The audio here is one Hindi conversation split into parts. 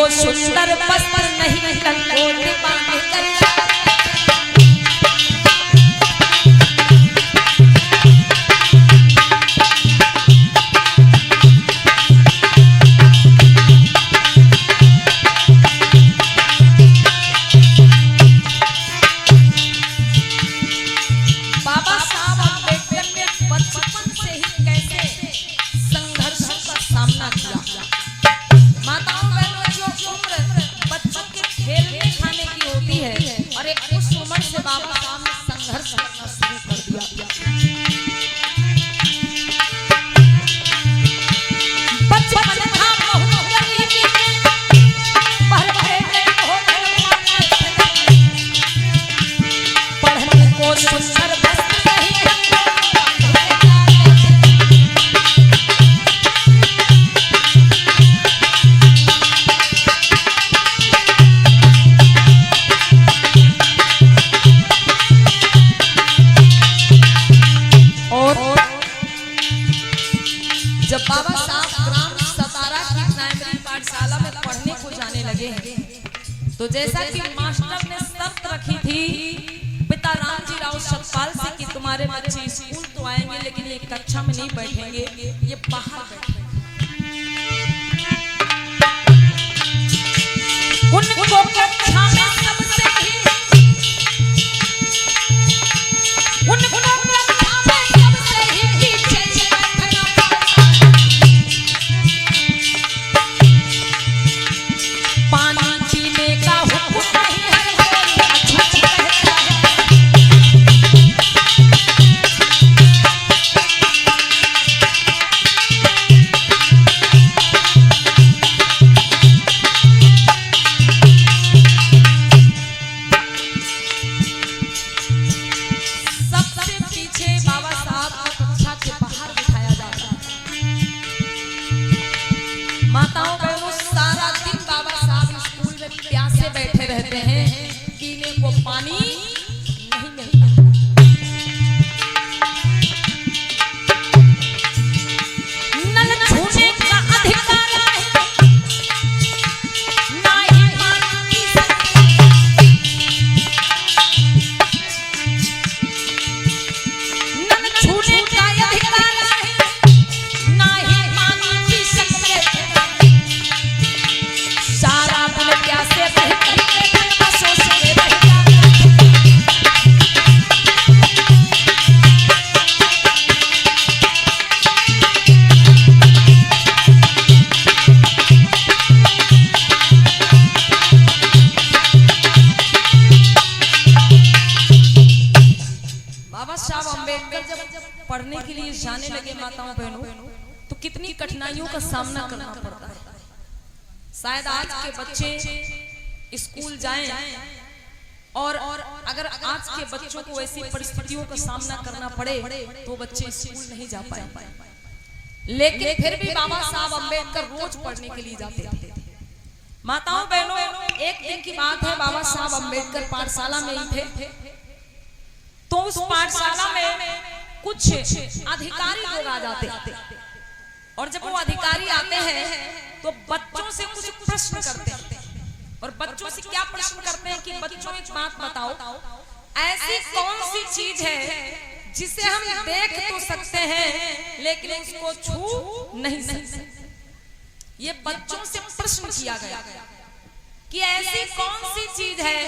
को सुंदर वस्त्र नहीं लंगोट बांध कर तो जैसा कि मास्टर ने शर्त रखी थी पिता रामजी राव सतपाल से कि तुम्हारे बच्चे स्कूल तो आएंगे लेकिन ये कक्षा में नहीं बैठेंगे, ये बाहर बैठेंगे। उनको कक्षा में सबसे पढ़ने के लिए जाने लगे माताओं बहनों तो कितनी कठिनाइयों का सामना करना पड़ता है। शायद आज के बच्चे स्कूल जाएं और अगर आज के बच्चों को ऐसी परिस्थितियों का सामना करना पड़े तो बच्चे स्कूल नहीं जा पाए, लेकिन फिर भी बाबा साहब अम्बेडकर रोज पढ़ने के लिए जाते थे। माताओं बहनों, एक दिन की बात है, बाबा साहब अम्बेडकर पाठशाला में ही थे तो उस पाठशाला में कुछ अधिकारी लोग आ जाते और जब वो अधिकारी आते हैं तो बच्चों से कुछ प्रश्न करते हैं। और बच्चों से क्या प्रश्न करते हैं कि बच्चों एक बात बताओ, ऐसी कौन सी चीज है जिसे हम देख तो सकते हैं लेकिन उसको छू नहीं सकते। ये बच्चों से प्रश्न किया गया कि ऐसी कौन सी चीज है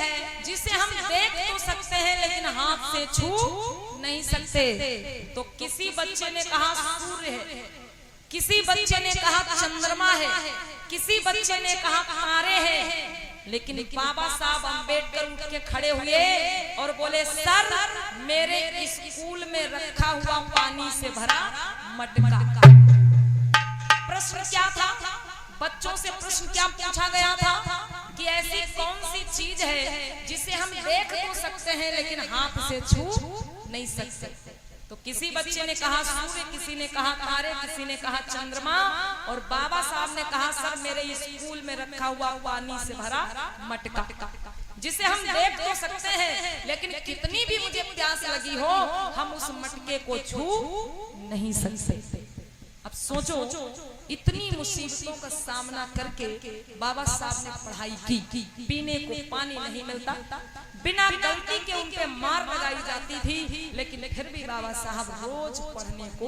जिसे हम देख तो सकते हैं लेकिन हाथ से छू नहीं सकते। तो किसी बच्चे ने कहा सूर्य है, किसी बच्चे ने कहा चंद्रमा है, किसी बच्चे ने कहा तारे हैं। लेकिन बाबा साहब अम्बेडकर उठ के खड़े हुए और बोले, सर मेरे स्कूल में रखा हुआ पानी से भरा मटका। प्रश्न क्या था? बच्चों से प्रश्न क्या पूछा गया था कि ऐसी कौन सी चीज है जिसे हम देख तो सकते हैं लेकिन हाथ से छू नहीं सकते। तो किसी बच्चे ने कहा सूर्य, किसी ने कहा तारे, किसी ने कहा चंद्रमा, और बाबा साहब ने कहा सर मेरे स्कूल में रखा हुआ पानी से भरा मटका जिसे हम देख तो सकते हैं लेकिन कितनी भी मुझे प्यास लगी हो हम उस मटके को छू नहीं सकते। अब सोचो इतनी मुसीबतों का सामना करके बाबा साहब ने पढ़ाई की। पीने को पानी नहीं मिलता, बिना गलती के उन पे मार लगाई जाती थी, लेकिन फिर भी बाबा साहब रोज पढ़ने को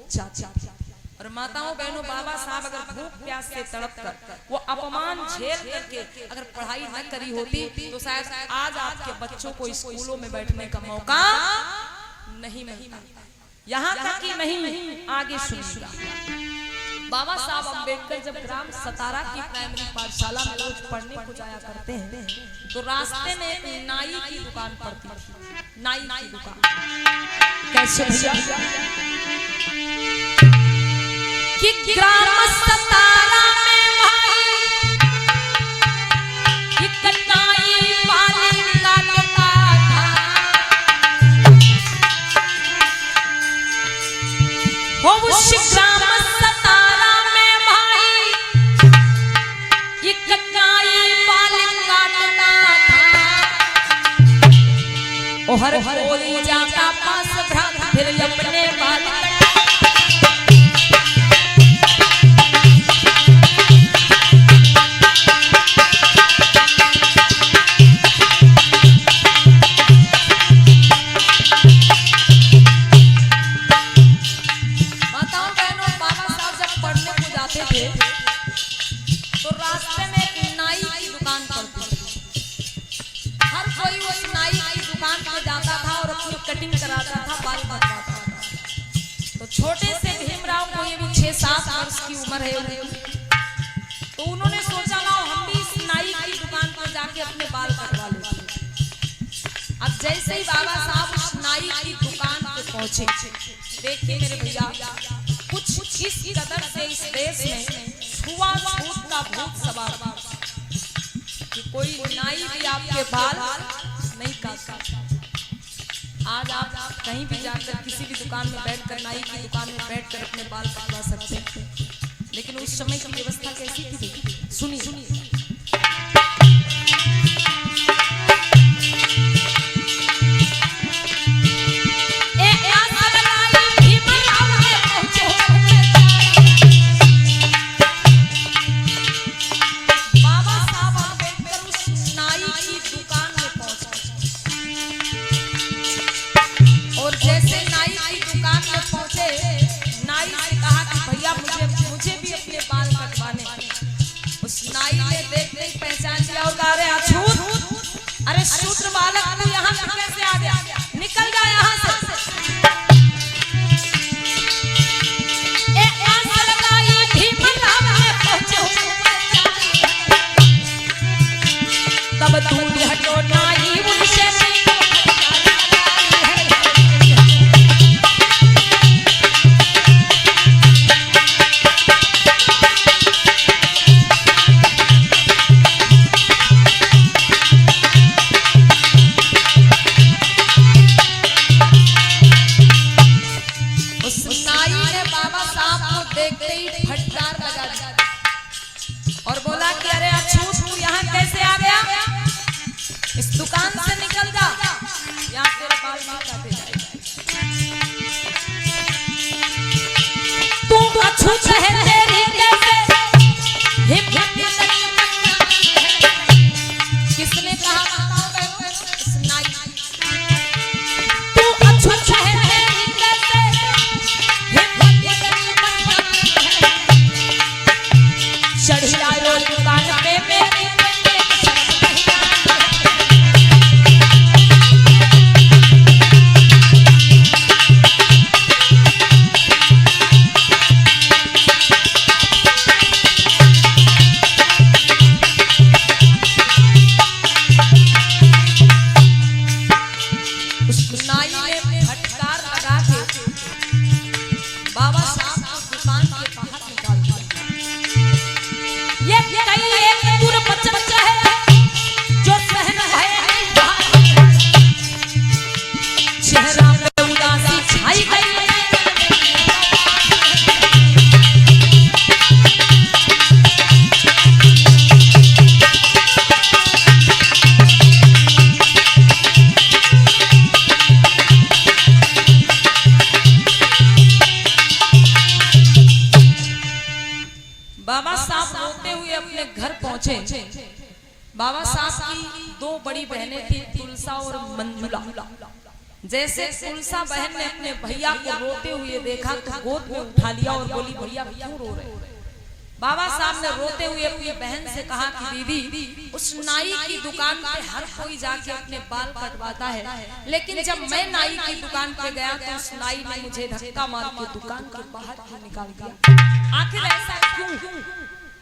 जाते थे। और माताओं बहनों, बाबा साहब अगर भूख प्यास से तड़प कर वो अपमान झेल करके अगर पढ़ाई न करी होती तो शायद आज आपके बच्चों को स्कूलों में बैठने का मौका नहीं मिलता। यहाँ तक कि नहीं, आगे सुनिएगा। बाबा साहब अम्बेडकर जब ग्राम सतारा की प्राइमरी पाठशाला में रोज पढ़ने को जाया करते हैं तो रास्ते में एक नाई की दुकान पड़ती थी। नाई की दुकान कैसे भैया कि ग्राम सतारा में भाई एक नाई पाली काटता था, हो उस ग्राम सतारा में भाई एक नाई पाली काटता था। ओ हर कोई जाता पास भ्रात फिर अपने बाल तो रास्ते में एक नाई की दुकान पड़ती थी। हर कोई उस नाई की दुकान पर जाता था और अपनी कटिंग कराता था, बाल कटवाता था। तो छोटे से भीमराव को ये भी 6-7 वर्ष की उम्र है, तो उन्होंने सोचा ना हम भी इस नाई की दुकान पर जाके अपने बाल कटवा लेते। अब जैसे ही बाबा साहब उस नाई की दुकान पे पहुंचे, देखिए मेरे भैया, कुछ इस कदर से इस देश में छुआछूत का भूत सवार कि कोई नाई भी आपके बाल नहीं काट सकता। आज आप कहीं भी जाकर किसी भी दुकान में बैठकर, नाई की दुकान में बैठकर अपने बाल कटवा सकते हैं, लेकिन उस समय की व्यवस्था कैसी थी सुनिए। अरे शूद्र बालक तू यहाँ से कैसे आ गया, निकल जा यहाँ से। तब दूर हटो नाई उनसे और बोला कि अरे अछूत तू यहाँ कैसे आ गया, इस दुकान से निकल जा, यहाँ तेरे बाल नहीं काटे जाएंगे। तू अछूत है तेरी कैसे हिम्मत किसने कहा, इस नाई। तू अछूत है तेरी कैसे हिम्मत चढ़ आयो दुकान पे मेरी बाबा साहब की दो बड़ी बहनें थी, तुलसा और मंजुला। जैसे तुलसा बहन ने अपने भैया को रोते हुए देखा तो गोद में उठा लिया और बोली, भैया क्यों रो रहे हो? बाबा साहब ने रोते हुए अपनी बहन से कहा कि दीदी, उस नाई की दुकान पे हर कोई जाके अपने बाल कटवाता है, लेकिन जब मैं नाई की दुकान पे गया तो उस नाई ने मुझे धक्का मार के दुकान के बाहर क्यों निकाल दिया? आखिर ऐसा क्यों?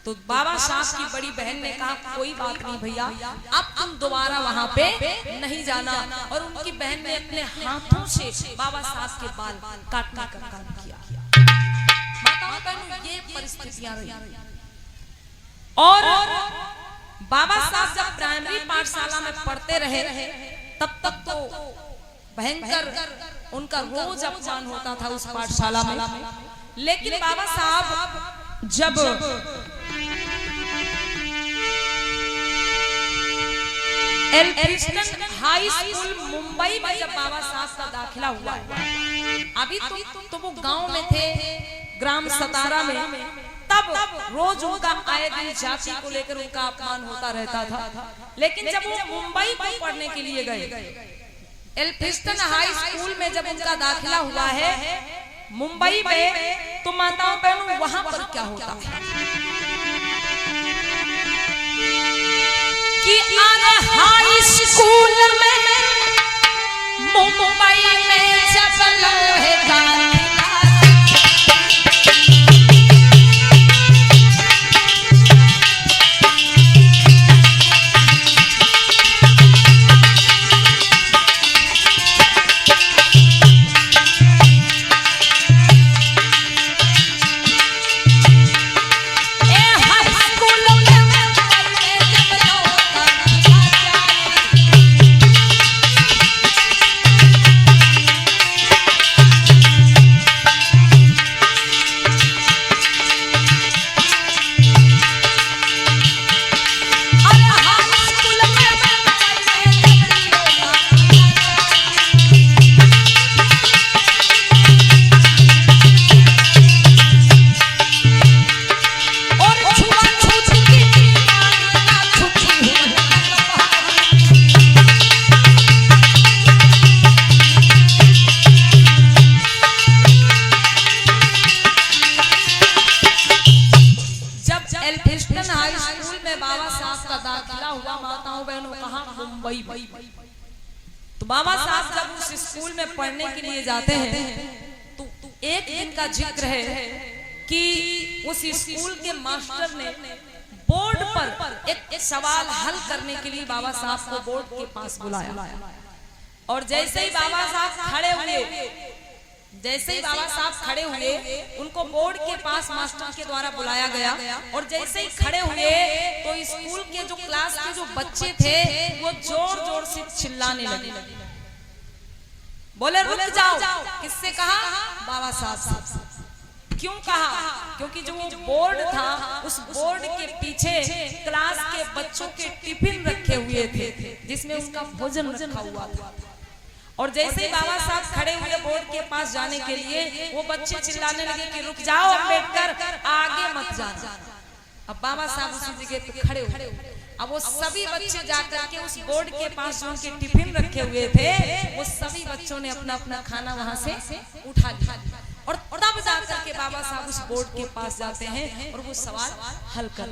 तो बाबा साहब की बड़ी बहन ने कहा, कोई बात नहीं भैया, अब तुम दोबारा वहाँ पे नहीं जाना। और उनकी बहन ने अपने हाथों से बाबा साहब के बाल काटने का काम किया। ये परिस्थितियां रही। और बाबा साहब जब प्राइमरी पाठशाला में पढ़ते रहे तब तक तो भयंकर उनका रोज अपमान होता था उस पाठशाला में। लेकिन बाबा साहब जब एल्फिंस्टन हाई स्कूल मुंबई में जब बाबा साहब का दाखिला हुआ, अभी तो वो गांव में थे, ग्राम सतारा में, तब रोज उनका आए दिन जाति को लेकर उनका अपमान होता रहता था। लेकिन जब वो मुंबई को पढ़ने के लिए गए, एल्फिंस्टन हाई स्कूल में जब उनका दाखिला हुआ है मुंबई में, तो माताओं बहनों वहां पर क्या होता है कि हाई स्कूल में मुंबई में जब लोहेगा तो बाबा साहब जब उस स्कूल में पढ़ने के लिए जाते हैं तो एक दिन का जिक्र है कि उस स्कूल के मास्टर ने बोर्ड पर एक सवाल हल करने के लिए बाबा साहब को बोर्ड के पास बुलाया। और जैसे ही बाबा साहब खड़े हुए, उनको बोर्ड के पास मास्टर के द्वारा बुलाया गया। और जैसे ही खड़े हुए तो स्कूल के जो क्लास के जो बच्चे थे वो जोर जोर से चिल्लाने लगे, बोले रुक जाओ। किससे कहा? बाबा साहब से। क्यों कहा? क्योंकि जो वो बोर्ड था, उस बोर्ड के पीछे क्लास के बच्चों के टिफिन रखे हुए थे जिसमें उनका भोजन रखा हुआ था। और जैसे ही बाबा साहब खड़े हुए बोर्ड के पास जाने के लिए, वो बच्चे चिल्लाने लगे कि रुक जाओ अम्बेडकर, आगे मत जाना। अब बाबा साहब उसी जगह पे खड़े हुए। अब वो सभी बच्चे जाकर के उस बोर्ड के पास जो उनके टिफिन रखे हुए थे, वो सभी बच्चों ने अपना अपना खाना वहां से उठा लिया। और तब जाकर के बाबा साहब उस बोर्ड के पास जाते हैं और वो सवाल हल कर।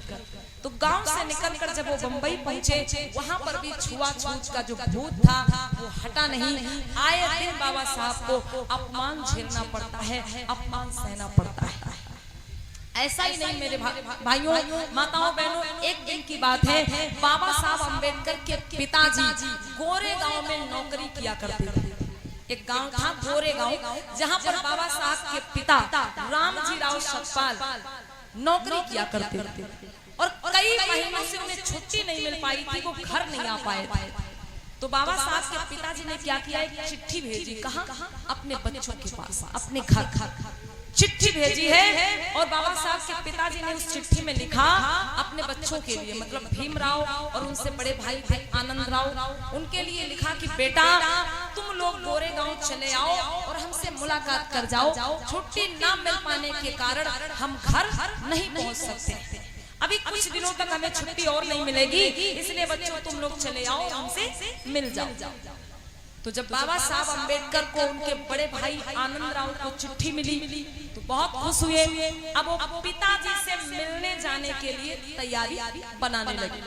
तो गांव से निकलकर जब वो बंबई पहुंचे, वहां पर भी छुआछूत का जो भूत था वो हटा नहीं। आए दिन बाबा साहब को अपमान झेलना पड़ता है, अपमान सहना पड़ता है। ऐसा ही नहीं मेरे भाइयों, माताओं, बहनों, एक दिन की बात है, बाबा साहब अम्बेडकर के पिताजी गोरे गांव में नौकरी किया करते थे। एक गांव था गोरे गांव, जहां पर बाबा साहब के पिता रामजी राव सतपाल नौकरी किया करते थे। और कई महीनों से उन्हें छुट्टी नहीं मिल पाई थी, वो घर नहीं आ पाए थे। तो बाबा साहब के पिताजी ने क्या किया, एक चिट्ठी भेजी। कहाँ? अपने बच्चों के पास, अपने घर चिट्ठी भेजी है। और बाबा साहब के पिताजी ने उस चिट्ठी में लिखा अपने बच्चों के लिए, मतलब भीमराव और उनसे बड़े भाई थे आनंद राव, उनके लिए लिखा कि बेटा तुम लोग गोरे गांव चले आओ और हमसे मुलाकात कर जाओ। छुट्टी ना मिल पाने के कारण हम घर नहीं पहुंच सकते। अभी कुछ दिनों तक हमें छुट्टी और नहीं मिलेगी, इसलिए बच्चों तुम लोग चले आओ, हमसे मिल जाओ। तो जब बाबा साहब अंबेडकर को उनके बड़े भाई आनंद राव को चिट्ठी मिली तो बहुत खुश हुए। अब वो पिताजी से मिलने जाने के लिए तैयारी बनाने लगे।